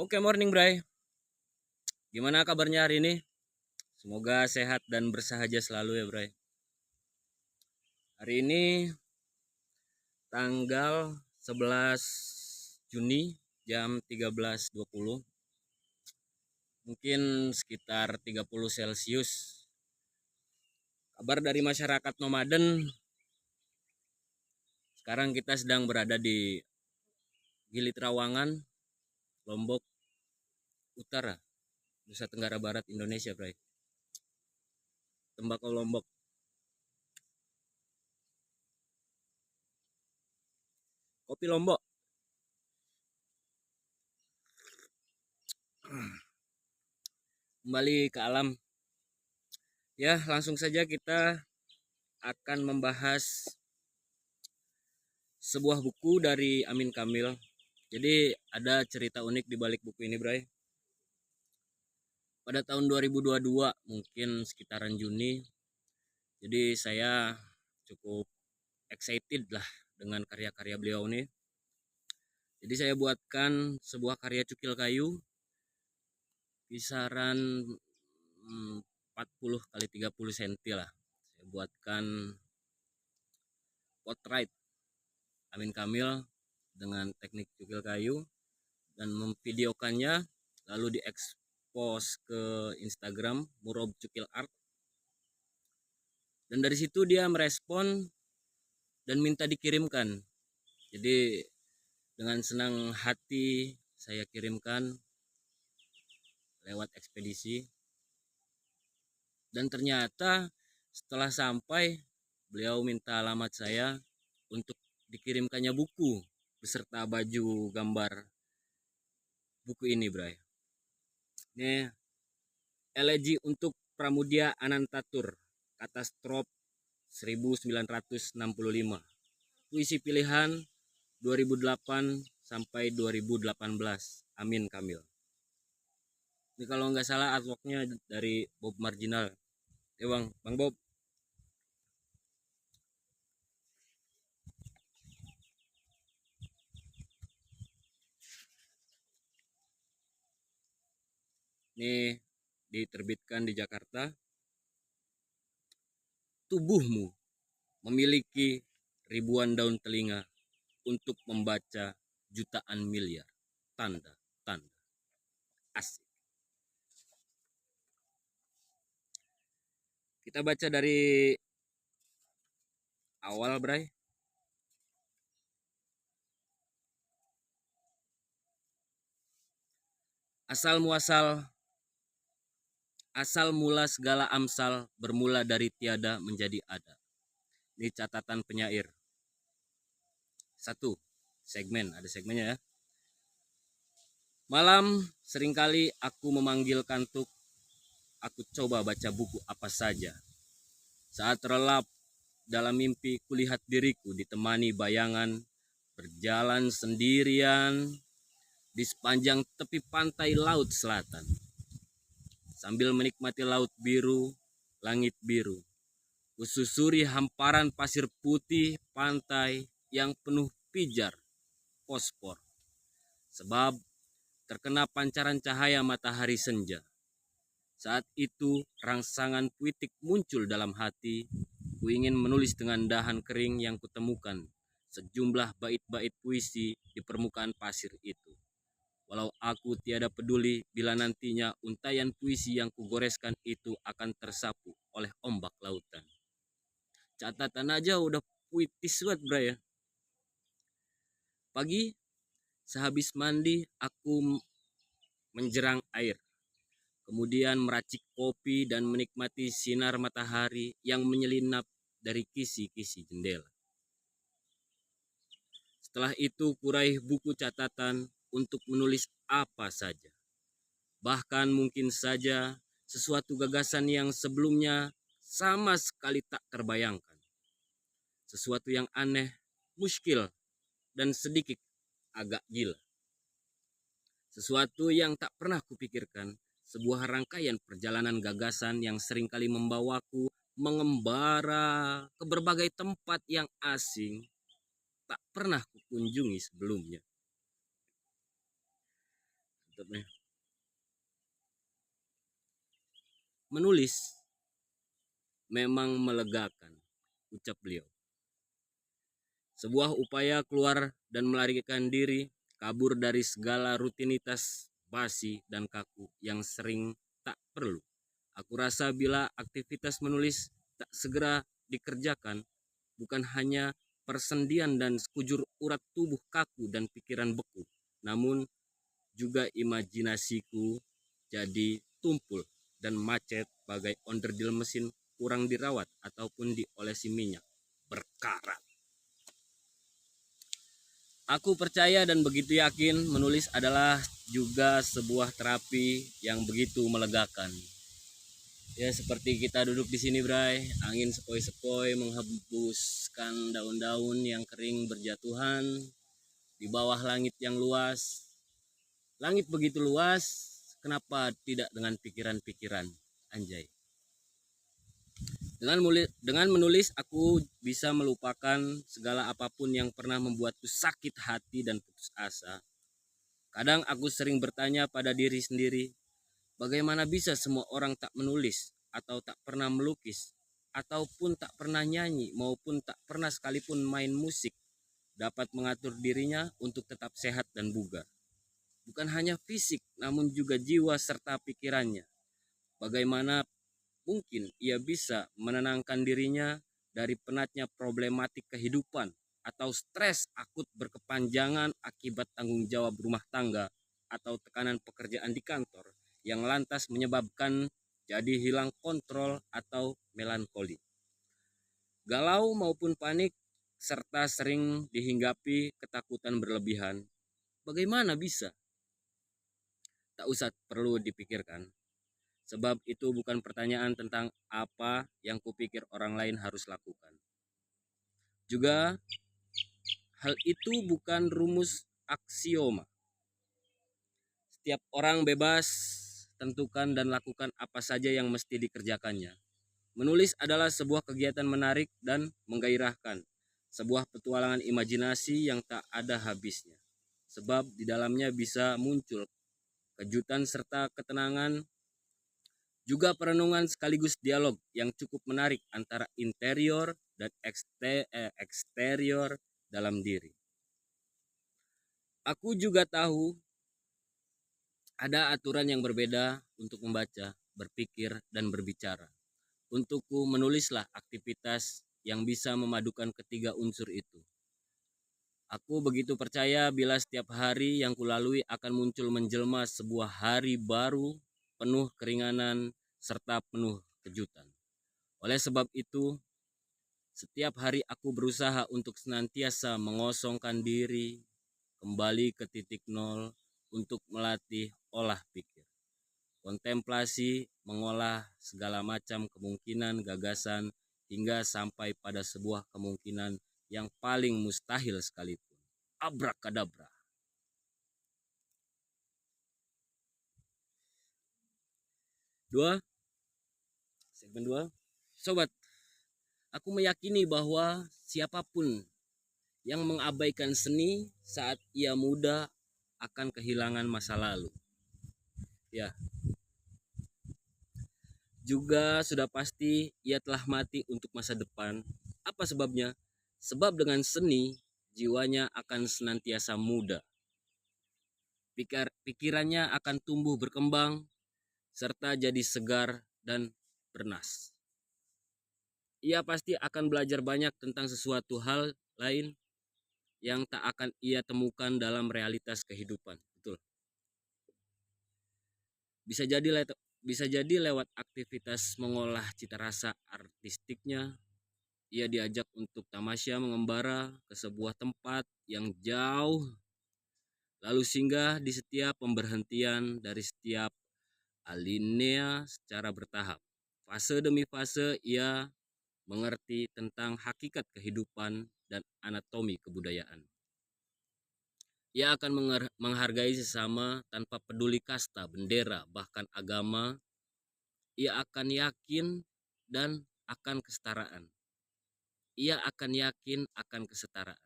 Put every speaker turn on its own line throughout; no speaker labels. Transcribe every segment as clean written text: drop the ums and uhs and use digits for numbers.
Oke, morning, Bray. Gimana kabarnya hari ini? Semoga sehat dan bersahaja selalu ya, Bray. Hari ini tanggal 11 Juni jam 13.20. Mungkin sekitar 30 Celcius. Kabar dari masyarakat nomaden. Sekarang kita sedang berada di Gili Trawangan, Lombok Utara, Nusa Tenggara Barat, Indonesia, Bray. Tembakau Lombok. Kopi Lombok. Kembali ke alam. Ya, langsung saja kita akan membahas sebuah buku dari Amin Kamil. Jadi ada cerita unik di balik buku ini, Bray. Pada tahun 2022, mungkin sekitaran Juni. Jadi saya cukup excited lah dengan karya-karya beliau ini. Jadi saya buatkan sebuah karya cukil kayu kisaran 40 kali 30 cm lah. Saya buatkan portrait Amin Kamil dengan teknik cukil kayu dan memvideokannya lalu diekspos ke Instagram Murob Cukil Art. Dan dari situ dia merespon dan minta dikirimkan. Jadi dengan senang hati saya kirimkan lewat ekspedisi. Dan ternyata setelah sampai beliau minta alamat saya untuk dikirimkannya buku beserta baju gambar buku ini, Bray. Ini elegi untuk Pramudia Anantatur, Katastrop 1965. Puisi pilihan 2008 sampai 2018. Amin Kamil. Ini kalau nggak salah artworknya dari Bob Marginal. Ya Bang Bob. Ini diterbitkan di Jakarta. Tubuhmu memiliki ribuan daun telinga untuk membaca jutaan miliar tanda-tanda. Asik. Kita baca dari awal, Bray. Asal mula segala amsal bermula dari tiada menjadi ada. Ini catatan penyair. 1. Segmen, ada segmennya ya. Malam seringkali aku memanggil kantuk. Aku coba baca buku apa saja. Saat relap dalam mimpi kulihat diriku ditemani bayangan berjalan sendirian di sepanjang tepi pantai laut selatan. Sambil menikmati laut biru, langit biru. Kususuri hamparan pasir putih pantai yang penuh pijar fosfor. Sebab terkena pancaran cahaya matahari senja. Saat itu rangsangan puitik muncul dalam hati. Ku ingin menulis dengan dahan kering yang kutemukan sejumlah bait-bait puisi di permukaan pasir itu. Walau aku tiada peduli bila nantinya untayan puisi yang kugoreskan itu akan tersapu oleh ombak lautan. Catatan aja udah puitis banget, Bray ya. Pagi sehabis mandi aku menjerang air. Kemudian meracik kopi dan menikmati sinar matahari yang menyelinap dari kisi-kisi jendela. Setelah itu kuraih buku catatan untuk menulis apa saja. Bahkan mungkin saja sesuatu gagasan yang sebelumnya sama sekali tak terbayangkan. Sesuatu yang aneh, muskil, dan sedikit agak gila. Sesuatu yang tak pernah kupikirkan, sebuah rangkaian perjalanan gagasan yang seringkali membawaku mengembara ke berbagai tempat yang asing, tak pernah kukunjungi sebelumnya. laptopnya. Menulis memang melegakan, ucap beliau. Sebuah upaya keluar dan melarikan diri, kabur dari segala rutinitas basi dan kaku yang sering tak perlu. Aku rasa bila aktivitas menulis tak segera dikerjakan, bukan hanya persendian dan sekujur urat tubuh kaku dan pikiran beku, namun juga imajinasiku jadi tumpul dan macet bagai onderdil mesin kurang dirawat ataupun diolesi minyak berkarat. Aku percaya dan begitu yakin menulis adalah juga sebuah terapi yang begitu melegakan. Ya seperti kita duduk di sini, Bray, angin sepoi-sepoi menghembuskan daun-daun yang kering berjatuhan di bawah langit yang luas. Langit begitu luas, kenapa tidak dengan pikiran-pikiran? Anjay. Dengan menulis aku bisa melupakan segala apapun yang pernah membuatku sakit hati dan putus asa. Kadang aku sering bertanya pada diri sendiri, bagaimana bisa semua orang tak menulis atau tak pernah melukis ataupun tak pernah nyanyi maupun tak pernah sekalipun main musik dapat mengatur dirinya untuk tetap sehat dan bugar. Bukan hanya fisik namun juga jiwa serta pikirannya. Bagaimana mungkin ia bisa menenangkan dirinya dari penatnya problematik kehidupan atau stres akut berkepanjangan akibat tanggung jawab rumah tangga atau tekanan pekerjaan di kantor yang lantas menyebabkan jadi hilang kontrol atau melankoli, galau maupun panik, serta sering dihinggapi ketakutan berlebihan. Bagaimana bisa? Tak usah perlu dipikirkan. Sebab itu bukan pertanyaan tentang apa yang kupikir orang lain harus lakukan. Juga hal itu bukan rumus aksioma. Setiap orang bebas tentukan dan lakukan apa saja yang mesti dikerjakannya. Menulis adalah sebuah kegiatan menarik dan menggairahkan. Sebuah petualangan imajinasi yang tak ada habisnya. Sebab di dalamnya bisa muncul kejutan serta ketenangan, juga perenungan sekaligus dialog yang cukup menarik antara interior dan eksterior dalam diri. Aku juga tahu ada aturan yang berbeda untuk membaca, berpikir, dan berbicara. Untukku menulislah aktivitas yang bisa memadukan ketiga unsur itu. Aku begitu percaya bila setiap hari yang kulalui akan muncul menjelma sebuah hari baru penuh keringanan serta penuh kejutan. Oleh sebab itu, setiap hari aku berusaha untuk senantiasa mengosongkan diri, kembali ke titik nol untuk melatih olah pikir. Kontemplasi mengolah segala macam kemungkinan gagasan hingga sampai pada sebuah kemungkinan yang paling mustahil sekalipun. Abrakadabra. Segmen 2. Sobat, aku meyakini bahwa siapapun yang mengabaikan seni saat ia muda akan kehilangan masa lalu. Ya, juga sudah pasti ia telah mati untuk masa depan. Apa sebabnya? Sebab dengan seni, jiwanya akan senantiasa muda. Pikirannya akan tumbuh berkembang, serta jadi segar dan bernas. Ia pasti akan belajar banyak tentang sesuatu hal lain yang tak akan ia temukan dalam realitas kehidupan. Betul. Bisa jadi lewat aktivitas mengolah cita rasa artistiknya, ia diajak untuk tamasya mengembara ke sebuah tempat yang jauh, lalu singgah di setiap pemberhentian dari setiap alinea secara bertahap. Fase demi fase ia mengerti tentang hakikat kehidupan dan anatomi kebudayaan. Ia akan menghargai sesama tanpa peduli kasta, bendera, bahkan agama. Ia akan yakin dan akan kesetaraan. Ia akan yakin akan kesetaraan.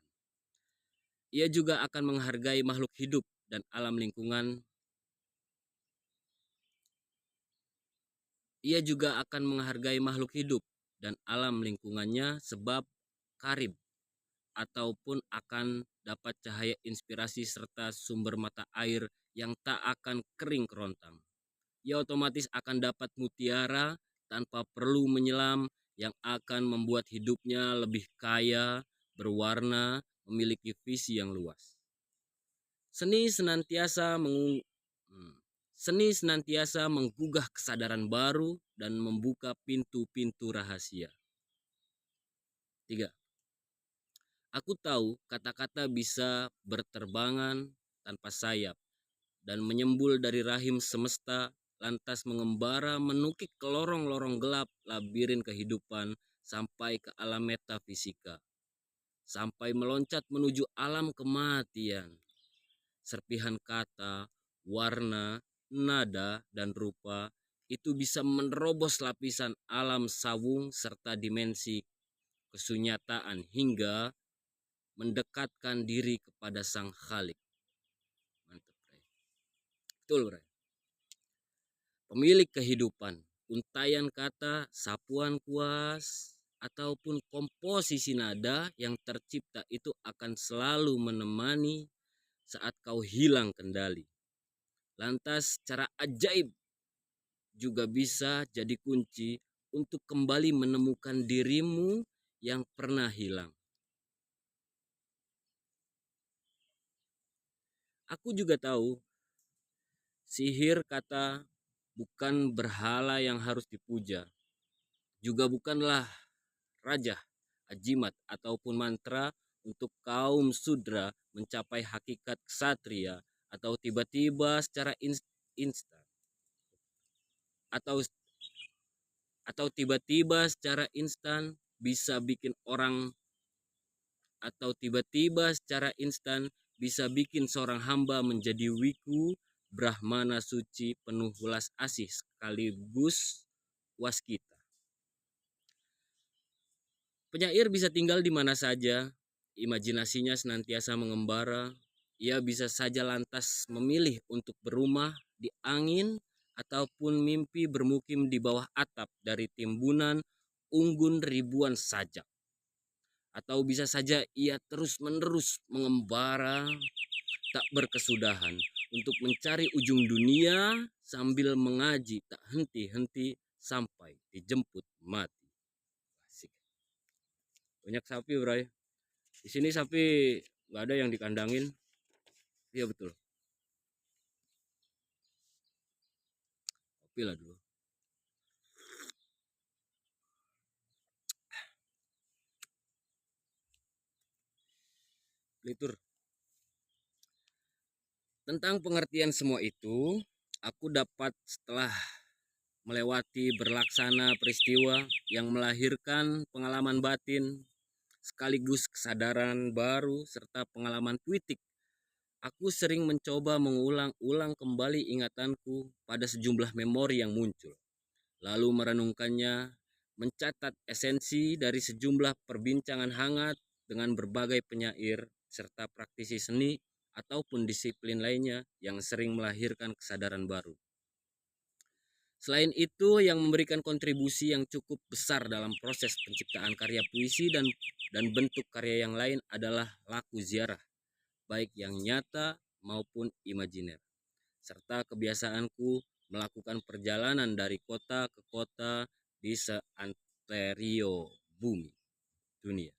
Ia juga akan menghargai makhluk hidup dan alam lingkungan Ia juga akan menghargai makhluk hidup dan alam lingkungannya sebab karib ataupun akan dapat cahaya inspirasi serta sumber mata air yang tak akan kering kerontang. Ia otomatis akan dapat mutiara tanpa perlu menyelam yang akan membuat hidupnya lebih kaya, berwarna, memiliki visi yang luas. Seni senantiasa Seni senantiasa menggugah kesadaran baru dan membuka pintu-pintu rahasia. 3. Aku tahu kata-kata bisa berterbangan tanpa sayap dan menyembul dari rahim semesta, lantas mengembara menukik ke lorong-lorong gelap labirin kehidupan sampai ke alam metafisika, sampai meloncat menuju alam kematian. Serpihan kata, warna, nada, dan rupa itu bisa menerobos lapisan alam sawung serta dimensi kesunyataan hingga mendekatkan diri kepada Sang Khalik. Mantap, Bray. Betul, Bray. Pemilik kehidupan, untayan kata, sapuan kuas, ataupun komposisi nada yang tercipta itu akan selalu menemani saat kau hilang kendali. Lantas cara ajaib juga bisa jadi kunci untuk kembali menemukan dirimu yang pernah hilang. Aku juga tahu sihir kata bukan berhala yang harus dipuja. Juga bukanlah raja, ajimat ataupun mantra untuk kaum sudra mencapai hakikat ksatria atau tiba-tiba secara instan atau tiba-tiba secara instan bisa bikin orang seorang hamba menjadi wiku brahmana suci penuh welas asih sekaligus waskita. Penyair bisa tinggal di mana saja, imajinasinya senantiasa mengembara. Ia bisa saja lantas memilih untuk berumah di angin ataupun mimpi bermukim di bawah atap dari timbunan unggun ribuan sajak. Atau bisa saja ia terus-menerus mengembara tak berkesudahan untuk mencari ujung dunia sambil mengaji tak henti-henti sampai dijemput mati. Asik. Banyak sapi, Bray. Di sini sapi nggak ada yang dikandangin. Iya betul. Kopi lah dulu. Litur. Tentang pengertian semua itu, aku dapat setelah melewati berlaksana peristiwa yang melahirkan pengalaman batin sekaligus kesadaran baru serta pengalaman puitik. Aku sering mencoba mengulang-ulang kembali ingatanku pada sejumlah memori yang muncul, lalu merenungkannya, mencatat esensi dari sejumlah perbincangan hangat dengan berbagai penyair serta praktisi seni ataupun disiplin lainnya yang sering melahirkan kesadaran baru. Selain itu, yang memberikan kontribusi yang cukup besar dalam proses penciptaan karya puisi dan bentuk karya yang lain adalah laku ziarah, baik yang nyata maupun imajiner, serta kebiasaanku melakukan perjalanan dari kota ke kota di seantero bumi dunia.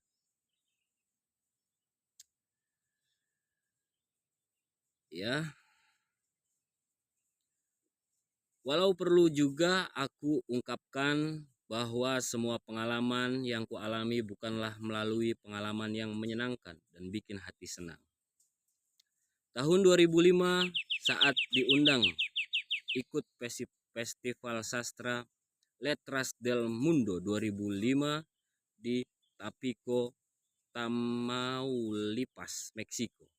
Ya, walau perlu juga aku ungkapkan bahwa semua pengalaman yang kualami bukanlah melalui pengalaman yang menyenangkan dan bikin hati senang. Tahun 2005 saat diundang ikut Festival Sastra Letras del Mundo 2005 di Tampico, Tamaulipas, Meksiko.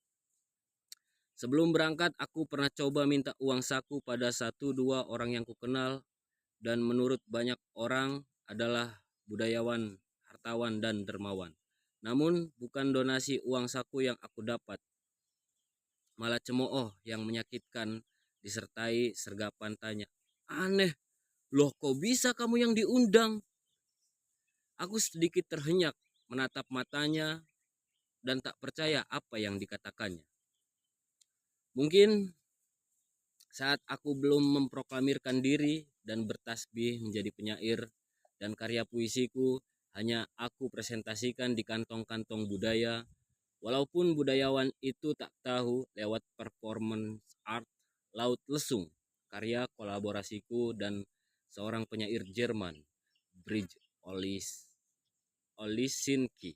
Sebelum berangkat, aku pernah coba minta uang saku pada 1-2 orang yang kukenal dan menurut banyak orang adalah budayawan, hartawan, dan dermawan. Namun bukan donasi uang saku yang aku dapat, malah cemooh yang menyakitkan disertai sergapan tanya. Aneh, Loh, kok bisa kamu yang diundang? Aku sedikit terhenyak menatap matanya dan tak percaya apa yang dikatakannya. Mungkin saat aku belum memproklamirkan diri dan bertasbih menjadi penyair, dan karya puisiku hanya aku presentasikan di kantong-kantong budaya, walaupun budayawan itu tak tahu lewat performance art Laut Lesung, karya kolaborasiku dan seorang penyair Jerman, Bridge Olisinski,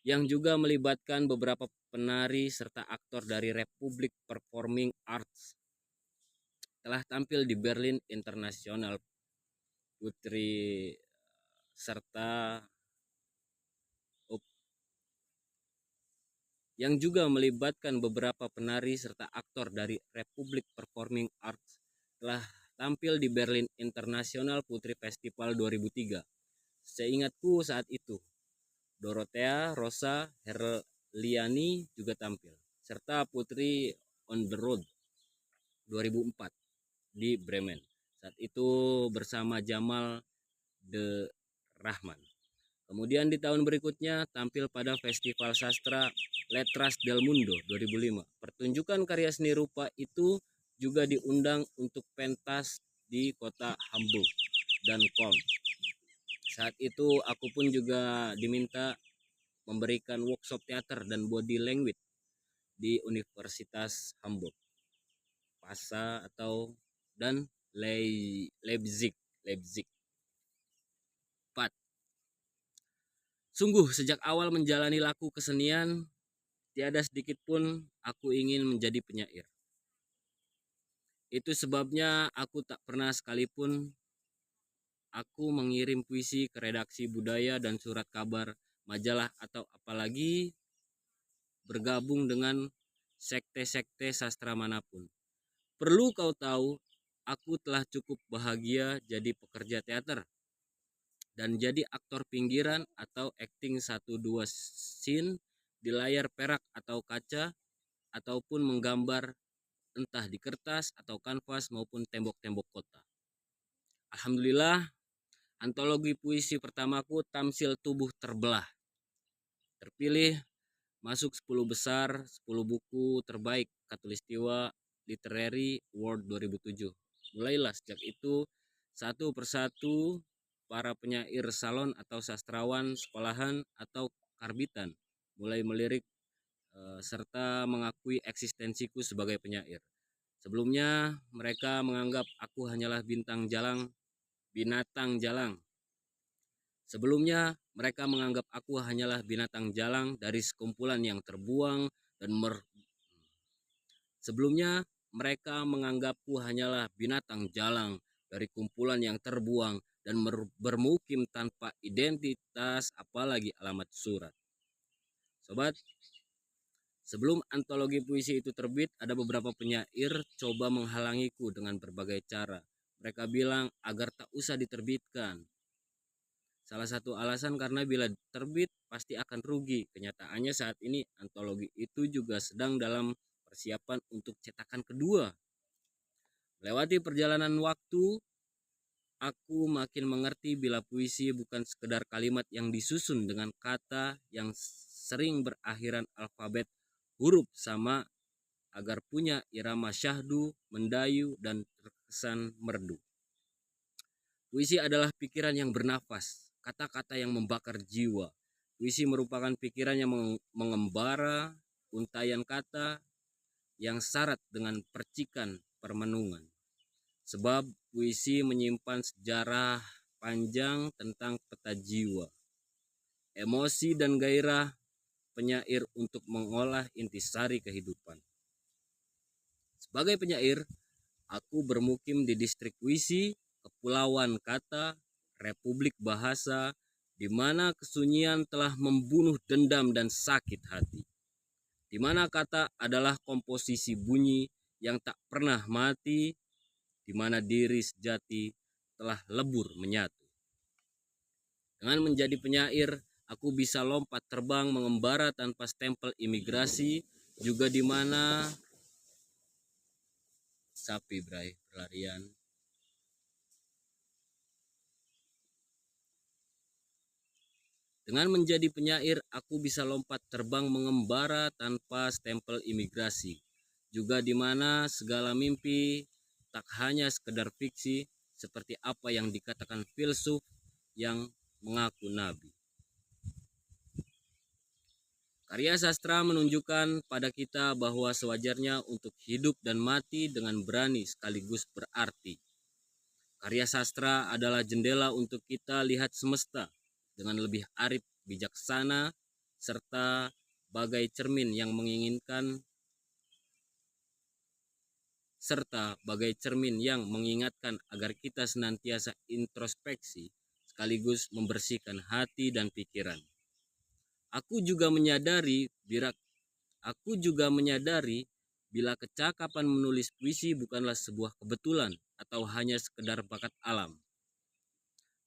yang juga melibatkan beberapa penari serta aktor dari Republik Performing Arts, telah tampil di Berlin International Putri serta yang juga melibatkan beberapa penari serta aktor dari Republik Performing Arts, telah tampil di Berlin International Putri Festival 2003. Seingatku saat itu, Dorothea Rosa Herliani juga tampil, serta Putri on the Road 2004 di Bremen. Saat itu bersama Jamal de Rahman. Kemudian di tahun berikutnya tampil pada Festival Sastra Letras del Mundo 2005. Pertunjukan karya seni rupa itu juga diundang untuk pentas di kota Hamburg dan Köln. Saat itu aku pun juga diminta memberikan workshop teater dan body language di Universitas Hamburg, Pasa atau dan Leipzig. 4. Sungguh sejak awal menjalani laku kesenian, tiada sedikit pun aku ingin menjadi penyair. Itu sebabnya aku tak pernah sekalipun aku mengirim puisi ke redaksi budaya dan surat kabar, majalah atau apalagi bergabung dengan sekte-sekte sastra manapun. Perlu kau tahu, aku telah cukup bahagia jadi pekerja teater dan jadi aktor pinggiran atau acting 1-2 scene di layar perak atau kaca, ataupun menggambar entah di kertas atau kanvas maupun tembok-tembok kota. Alhamdulillah, antologi puisi pertamaku Tamsil Tubuh Terbelah terpilih masuk 10 besar 10 buku terbaik Katulistiwa Literary Award 2007. Mulailah sejak itu satu persatu para penyair salon atau sastrawan sekolahan atau karbitan mulai melirik serta mengakui eksistensiku sebagai penyair. Sebelumnya mereka menganggap aku hanyalah binatang jalang. Sebelumnya mereka menganggap aku hanyalah binatang jalang dari sekumpulan yang terbuang dan Sebelumnya mereka menganggapku hanyalah binatang jalang dari kumpulan yang terbuang dan bermukim tanpa identitas apalagi alamat surat. Sobat, sebelum antologi puisi itu terbit, ada beberapa penyair coba menghalangiku dengan berbagai cara. Mereka bilang agar tak usah diterbitkan. Salah satu alasan karena bila terbit pasti akan rugi. Kenyataannya saat ini antologi itu juga sedang dalam persiapan untuk cetakan kedua. Melewati perjalanan waktu, aku makin mengerti bila puisi bukan sekedar kalimat yang disusun dengan kata yang sering berakhiran alfabet huruf sama agar punya irama syahdu, mendayu, dan terkesan merdu. Puisi adalah pikiran yang bernafas, kata-kata yang membakar jiwa. Puisi merupakan pikiran yang mengembara, untayan kata yang syarat dengan percikan permenungan. Sebab puisi menyimpan sejarah panjang tentang peta jiwa, emosi dan gairah penyair untuk mengolah intisari kehidupan. Sebagai penyair, aku bermukim di distrik puisi, kepulauan kata, republik bahasa, di mana kesunyian telah membunuh dendam dan sakit hati. Di mana kata adalah komposisi bunyi yang tak pernah mati, di mana diri sejati telah lebur menyatu. Dengan menjadi penyair, aku bisa lompat terbang mengembara tanpa stempel imigrasi, juga di mana sapi berlarian Dengan menjadi penyair, aku bisa lompat terbang mengembara tanpa stempel imigrasi. Juga di mana segala mimpi tak hanya sekedar fiksi, seperti apa yang dikatakan filsuf yang mengaku nabi. Karya sastra menunjukkan pada kita bahwa sewajarnya untuk hidup dan mati dengan berani sekaligus berarti. Karya sastra adalah jendela untuk kita lihat semesta dengan lebih arif, bijaksana, serta bagai cermin yang mengingatkan agar kita senantiasa introspeksi sekaligus membersihkan hati dan pikiran. Aku juga menyadari bila kecakapan menulis puisi bukanlah sebuah kebetulan atau hanya sekedar bakat alam,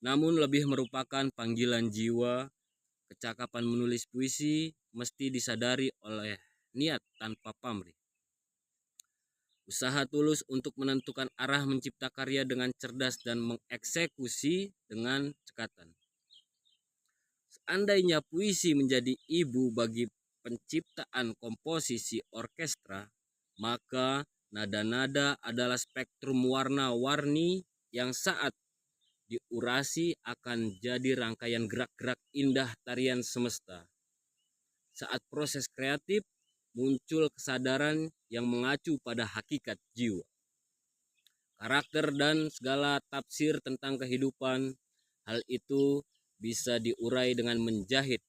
namun lebih merupakan panggilan jiwa. Kecakapan menulis puisi mesti disadari oleh niat tanpa pamrih. Usaha tulus untuk menentukan arah mencipta karya dengan cerdas dan mengeksekusi dengan cekatan. Seandainya puisi menjadi ibu bagi penciptaan komposisi orkestra, maka nada-nada adalah spektrum warna-warni yang saat diurasi akan jadi rangkaian gerak-gerak indah tarian semesta. Saat proses kreatif, muncul kesadaran yang mengacu pada hakikat jiwa, karakter, dan segala tafsir tentang kehidupan. Hal itu bisa diurai dengan menjahit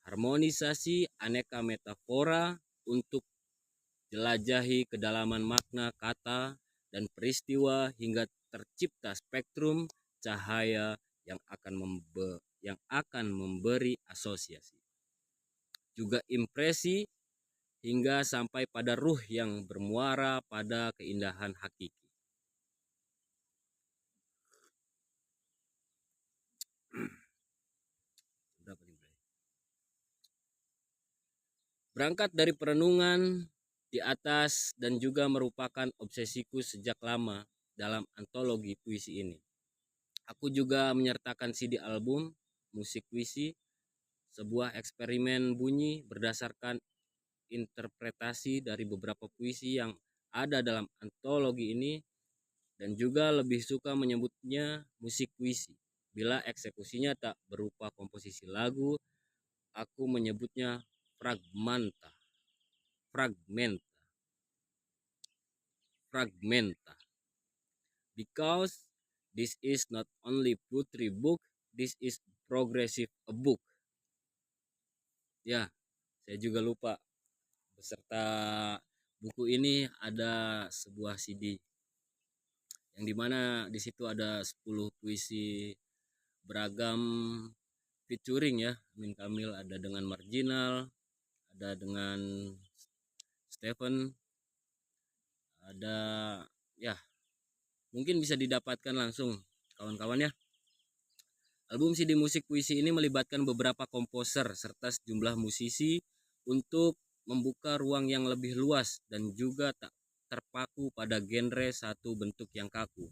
harmonisasi aneka metafora untuk jelajahi kedalaman makna kata dan peristiwa hingga tercipta spektrum cahaya yang akan memberi asosiasi, juga impresi, hingga sampai pada ruh yang bermuara pada keindahan hakiki. Berangkat dari perenungan di atas dan juga merupakan obsesiku sejak lama dalam antologi puisi ini. Aku juga menyertakan CD album musik puisi, sebuah eksperimen bunyi berdasarkan interpretasi dari beberapa puisi yang ada dalam antologi ini, dan juga lebih suka menyebutnya musik puisi. Bila eksekusinya tak berupa komposisi lagu, aku menyebutnya fragmenta. Because this is not only poetry book, this is progressive a book. Ya, saya juga lupa, beserta buku ini ada sebuah CD yang dimana di situ ada 10 puisi beragam featuring ya. Amin Kamil ada dengan Marginal, ada dengan Stephen, ada ya, mungkin bisa didapatkan langsung kawan-kawan ya. Album CD musik puisi ini melibatkan beberapa komposer serta sejumlah musisi untuk membuka ruang yang lebih luas dan juga tak terpaku pada genre satu bentuk yang kaku.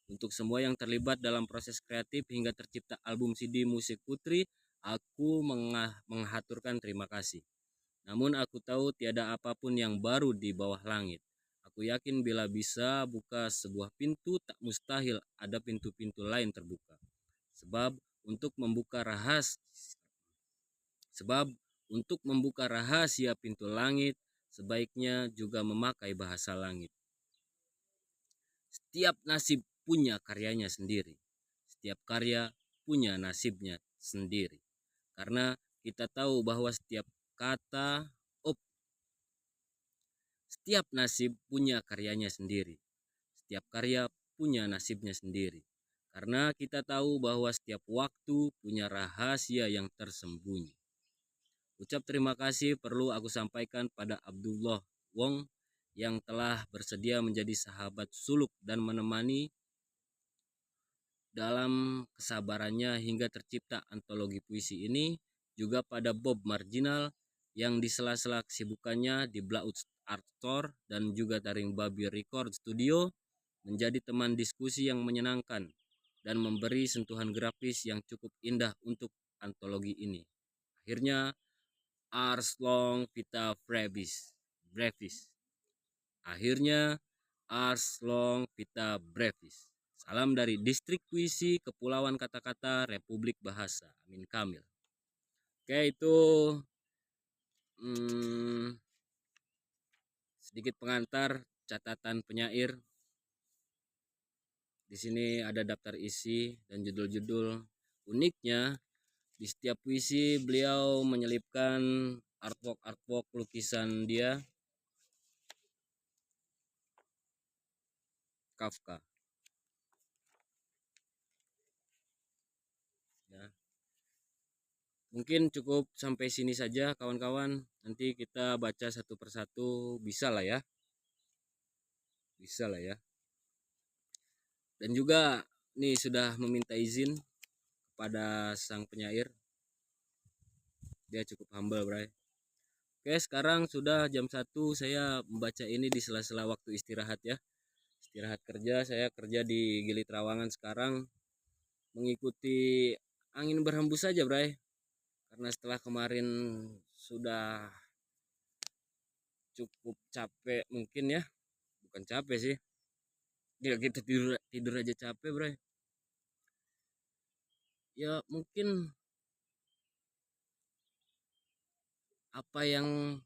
Untuk semua yang terlibat dalam proses kreatif hingga tercipta album CD musik putri, aku menghaturkan terima kasih. Namun aku tahu tiada apapun yang baru di bawah langit. Aku yakin bila bisa buka sebuah pintu, tak mustahil ada pintu-pintu lain terbuka. Sebab untuk membuka rahasia pintu langit, sebaiknya juga memakai bahasa langit. Setiap nasib punya karyanya sendiri. Setiap karya punya nasibnya sendiri. Karena kita tahu bahwa setiap nasib punya karyanya sendiri. Setiap karya punya nasibnya sendiri. Karena kita tahu bahwa setiap waktu punya rahasia yang tersembunyi. Ucap terima kasih perlu aku sampaikan pada Abdullah Wong yang telah bersedia menjadi sahabat suluk dan menemani dalam kesabarannya hingga tercipta antologi puisi ini. Juga pada Bob Marginal yang di sela-sela kesibukannya di Blaut Art Store dan juga Taring Babi Record Studio menjadi teman diskusi yang menyenangkan dan memberi sentuhan grafis yang cukup indah untuk antologi ini. Akhirnya Ars long vita brevis. Akhirnya Ars long vita brevis. Salam dari Distrik Puisi Kepulauan Kata-Kata Republik Bahasa. Amin Kamil. Oke, itu sedikit pengantar catatan penyair. Di sini ada daftar isi dan judul-judul. Uniknya di setiap puisi beliau menyelipkan artwork lukisan dia, Kafka. Ya. Mungkin cukup sampai sini saja kawan-kawan. Nanti kita baca satu persatu, bisa lah ya. Bisa lah ya. Dan juga nih sudah meminta izin kepada sang penyair. Dia cukup humble, bray. Oke, sekarang sudah jam 1, saya membaca ini di sela-sela waktu istirahat ya. Istirahat kerja, saya kerja di Gili Trawangan sekarang, mengikuti angin berhembus saja, bray. Karena setelah kemarin sudah cukup capek mungkin ya. Bukan capek sih. Gila, kita tidur aja capek, bray. Ya mungkin apa yang